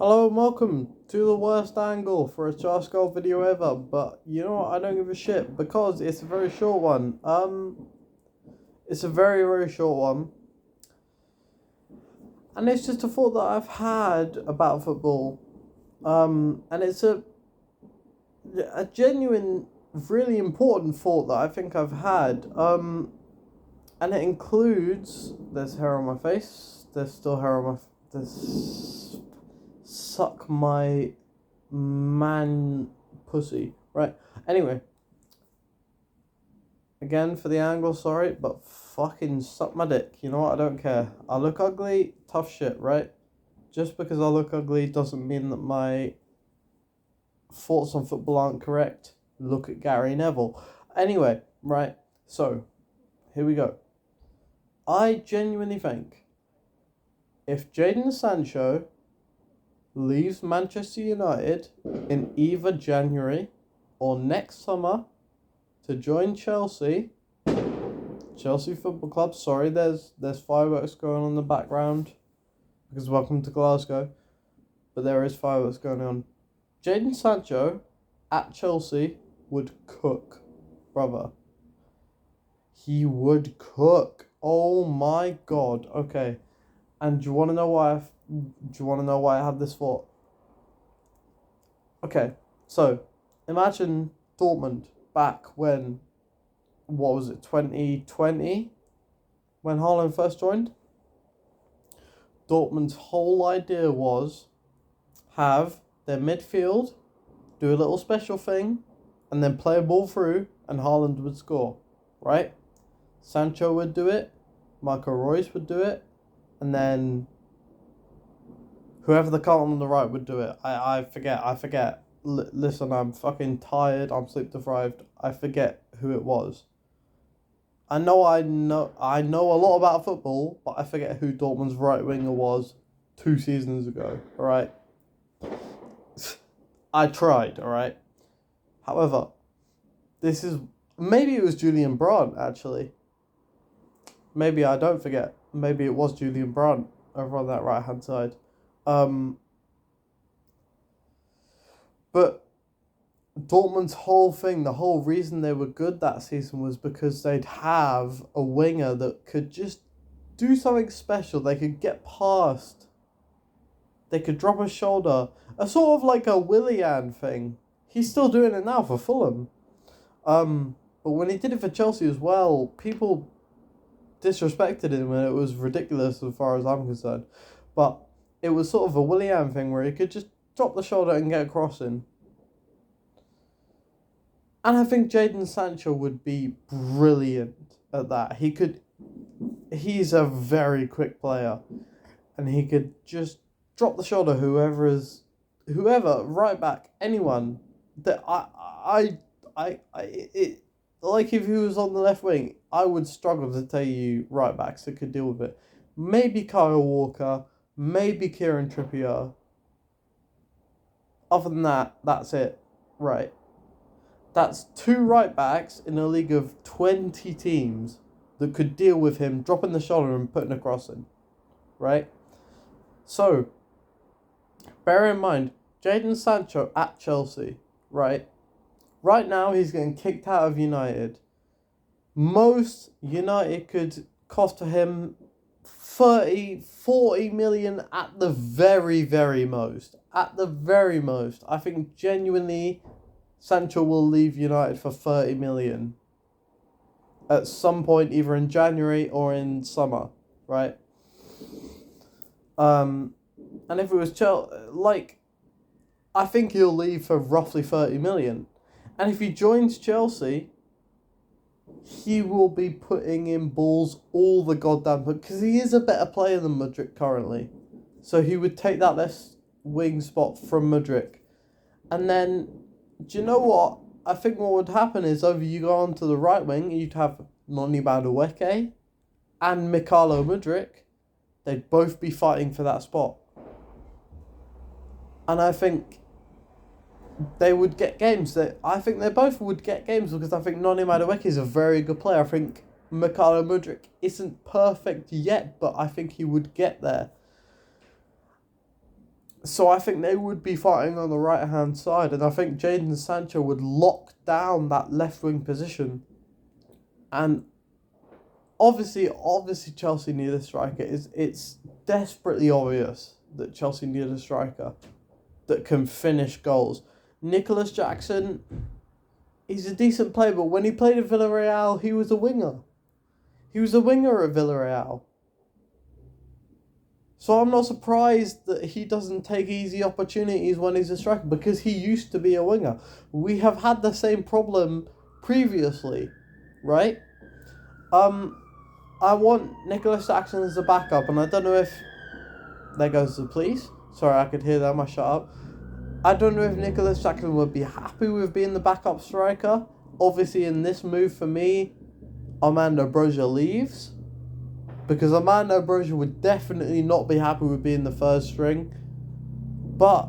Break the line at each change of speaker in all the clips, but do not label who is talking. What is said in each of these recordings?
Hello and welcome to the worst angle for a Josh Golf video ever, but you know what, I don't give a shit because it's a very short one. It's a very, very short one. And it's just a thought that I've had about football. And it's a genuine, really important thought that I think I've had. And it includes, there's hair on my face, there's still hair on my, there's suck my man pussy. Right. Anyway. Again for the angle, sorry, but fucking suck my dick. You know what? I don't care. I look ugly, tough shit, right? Just because I look ugly doesn't mean that my thoughts on football aren't correct. Look at Gary Neville. Anyway, right. So, here we go. I genuinely think if Jadon Sancho leaves Manchester United in either January or next summer to join Chelsea Football Club. Sorry, there's fireworks going on in the background because welcome to Glasgow, but there is fireworks going on. Jadon Sancho at Chelsea would cook, brother. He would cook. Oh my god. Okay, and do you want to know why? I had this thought? Okay, so imagine Dortmund back when, what was it, 2020, when Haaland first joined. Dortmund's whole idea was have their midfield do a little special thing and then play a ball through and Haaland would score, right? Sancho would do it, Marco Reus would do it, and then whoever the cunt on the right would do it. I forget. Listen, I'm fucking tired, I'm sleep deprived. I forget who it was. I know a lot about football, but I forget who Dortmund's right winger was 2 seasons ago, alright? I tried, alright? However, maybe it was Julian Brandt, actually. Maybe I don't forget. Maybe it was Julian Brandt over on that right hand side. But Dortmund's whole thing, the whole reason they were good that season was because they'd have a winger that could just do something special. They could get past. They could drop a shoulder. A sort of like a Willian thing. He's still doing it now for Fulham. But when he did it for Chelsea as well, people disrespected him and it was ridiculous as far as I'm concerned. But it was sort of a Willian thing where he could just drop the shoulder and get a cross in. And I think Jadon Sancho would be brilliant at that. He's a very quick player. And he could just drop the shoulder whoever, right back, anyone. That like if he was on the left wing, I would struggle to tell you right backs that could deal with it. Maybe Kyle Walker, maybe Kieran Trippier. Other than that, that's it. Right. That's 2 right backs in a league of 20 teams that could deal with him dropping the shoulder and putting a cross in. Right? So, bear in mind, Jadon Sancho at Chelsea, right? Right now, he's getting kicked out of United. Most United could cost him 40 million at the very, very most. At the very most. I think genuinely Sancho will leave United for 30 million at some point, either in January or in summer, right? And if it was Chelsea, I think he'll leave for roughly 30 million. And if he joins Chelsea, he will be putting in balls all the goddamn because he is a better player than Mudryk currently. So he would take that left wing spot from Mudryk. And then, do you know what? I think what would happen is over you go on to the right wing, you'd have Noni Madueke and Mykhailo Mudryk. They'd both be fighting for that spot. And I think they would get games. I think they both would get games because I think Noni Madueke is a very good player. I think Mykhailo Mudryk isn't perfect yet, but I think he would get there. So I think they would be fighting on the right hand side, and I think Jadon Sancho would lock down that left wing position. And obviously Chelsea need a striker. It's desperately obvious that Chelsea need a striker that can finish goals. Nicholas Jackson, he's a decent player, but when he played at Villarreal, he was a winger. He was a winger at Villarreal. So I'm not surprised that he doesn't take easy opportunities when he's a striker, because he used to be a winger. We have had the same problem previously, right? I want Nicholas Jackson as a backup, and I don't know if... There goes the police. Sorry, I could hear them, I shut up. I don't know if Nicholas Jackson would be happy with being the backup striker. Obviously, in this move for me, Armando Broja leaves. Because Armando Broja would definitely not be happy with being the first string. But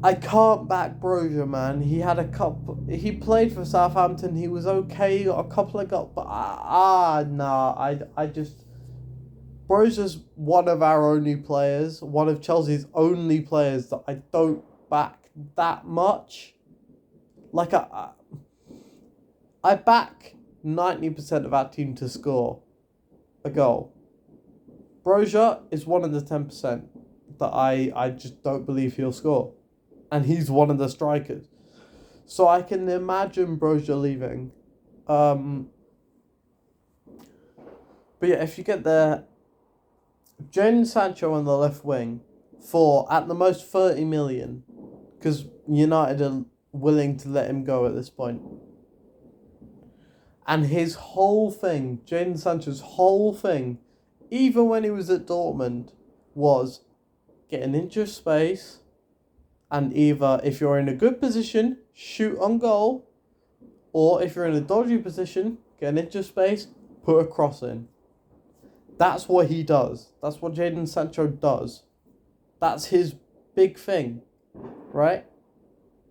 I can't back Broja, man. He had a couple... He played for Southampton. He was okay. He got a couple of goals. But I just... Broja's one of our only players. One of Chelsea's only players that I don't back that much. Like, I back 90% of our team to score a goal. Broja is one of the 10% that I just don't believe he'll score. And he's one of the strikers. So I can imagine Broja leaving. But yeah, if you get there, Jadon Sancho on the left wing for, at the most, 30 million. Because United are willing to let him go at this point. And his whole thing, Jadon Sancho's whole thing, even when he was at Dortmund, was get an inch of space, and either, if you're in a good position, shoot on goal, or if you're in a dodgy position, get an inch of space, put a cross in. That's what he does. That's what Jadon Sancho does. That's his big thing, right?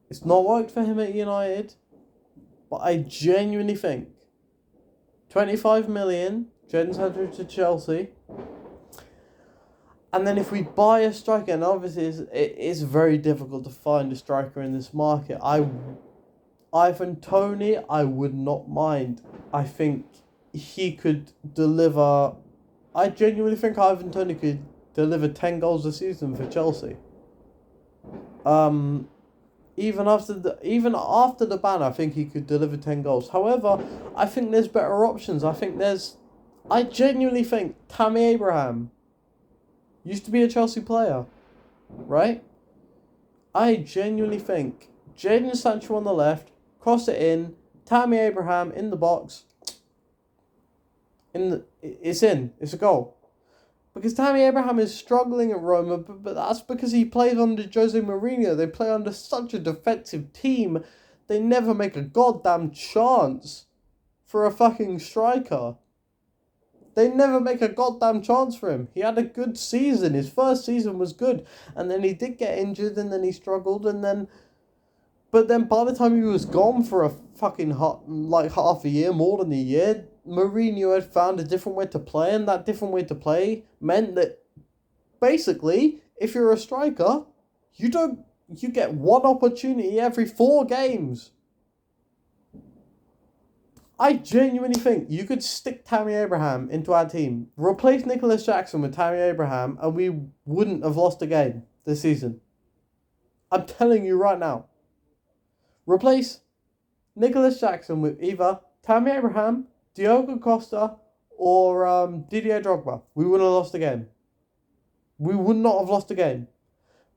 It's not worked for him at United, but I genuinely think 25 million, Jadon Sancho to Chelsea. And then if we buy a striker, and obviously it's very difficult to find a striker in this market. Ivan Toney, I would not mind. I think he could deliver... I genuinely think Ivan Toney could deliver 10 goals a season for Chelsea. Even after the ban, I think he could deliver 10 goals. However, I think there's better options. I genuinely think Tammy Abraham used to be a Chelsea player, right? I genuinely think Jadon Sancho on the left, cross it in, Tammy Abraham in the box. It's a goal. Because Tammy Abraham is struggling at Roma, but that's because he plays under Jose Mourinho. They play under such a defensive team, they never make a goddamn chance for a fucking striker. They never make a goddamn chance for him. He had a good season. His first season was good. And then he did get injured, and then he struggled, but then by the time he was gone for a fucking half a year, more than a year, Mourinho had found a different way to play, and that different way to play meant that basically, if you're a striker, you get one opportunity every 4 games. I genuinely think you could stick Tammy Abraham into our team, replace Nicholas Jackson with Tammy Abraham, and we wouldn't have lost a game this season. I'm telling you right now. Replace Nicholas Jackson with either Tammy Abraham, Diogo Costa, or Didier Drogba. We wouldn't have lost a game. We would not have lost a game.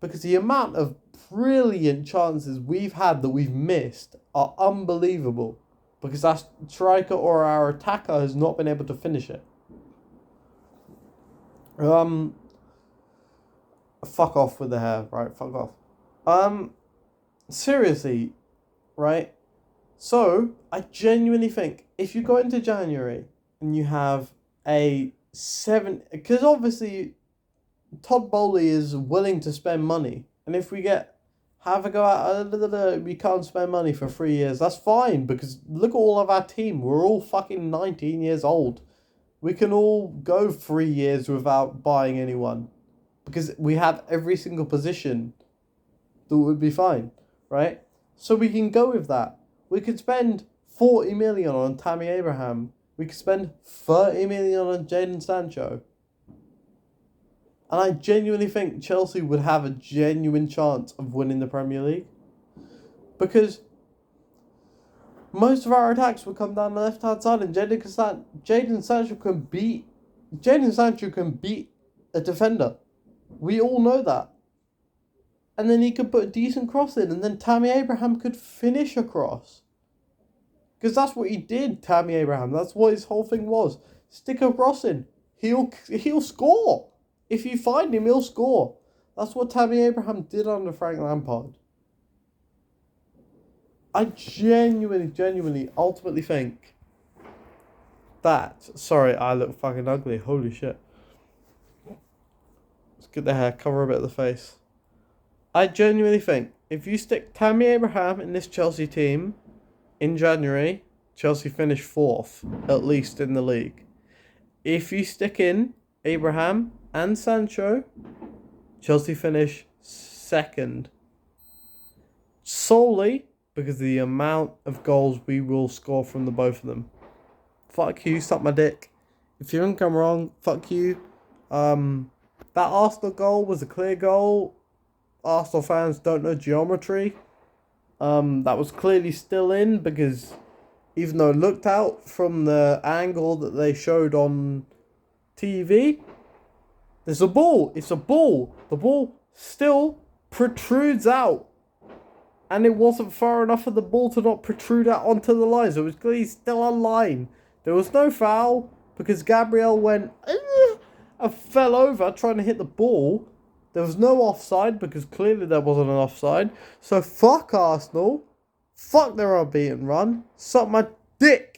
Because the amount of brilliant chances we've had that we've missed are unbelievable. Because our striker or our attacker has not been able to finish it. Fuck off with the hair, right? Fuck off. Seriously, right? So, I genuinely think if you go into January and you have because obviously Todd Bowley is willing to spend money, and if we have a go out, we can't spend money for 3 years, that's fine, because look at all of our team, we're all fucking 19 years old. We can all go 3 years without buying anyone, because we have every single position that would be fine, right? So we can go with that. We could spend 40 million on Tammy Abraham. We could spend 30 million on Jadon Sancho. And I genuinely think Chelsea would have a genuine chance of winning the Premier League. Because most of our attacks would come down the left-hand side, and Jadon Sancho can beat a defender. We all know that. And then he could put a decent cross in, and then Tammy Abraham could finish a cross. Because that's what he did, Tammy Abraham. That's what his whole thing was. Stick a cross in. He'll score. If you find him, he'll score. That's what Tammy Abraham did under Frank Lampard. I genuinely, ultimately think that... Sorry, I look fucking ugly. Holy shit. Let's get the hair, cover a bit of the face. I genuinely think if you stick Tammy Abraham in this Chelsea team in January, Chelsea finish 4th, at least in the league. If you stick in Abraham and Sancho, Chelsea finish 2nd. Solely because of the amount of goals we will score from the both of them. Fuck you, suck my dick. If you think I'm wrong, fuck you. That Arsenal goal was a clear goal. Arsenal fans don't know geometry. That was clearly still in because even though it looked out from the angle that they showed on TV, there's a ball. It's a ball. The ball still protrudes out. And it wasn't far enough for the ball to not protrude out onto the line. So it was clearly still a line. There was no foul because Gabriel went and fell over trying to hit the ball. There was no offside because clearly there wasn't an offside. So fuck Arsenal. Fuck their unbeaten run. Suck my dick.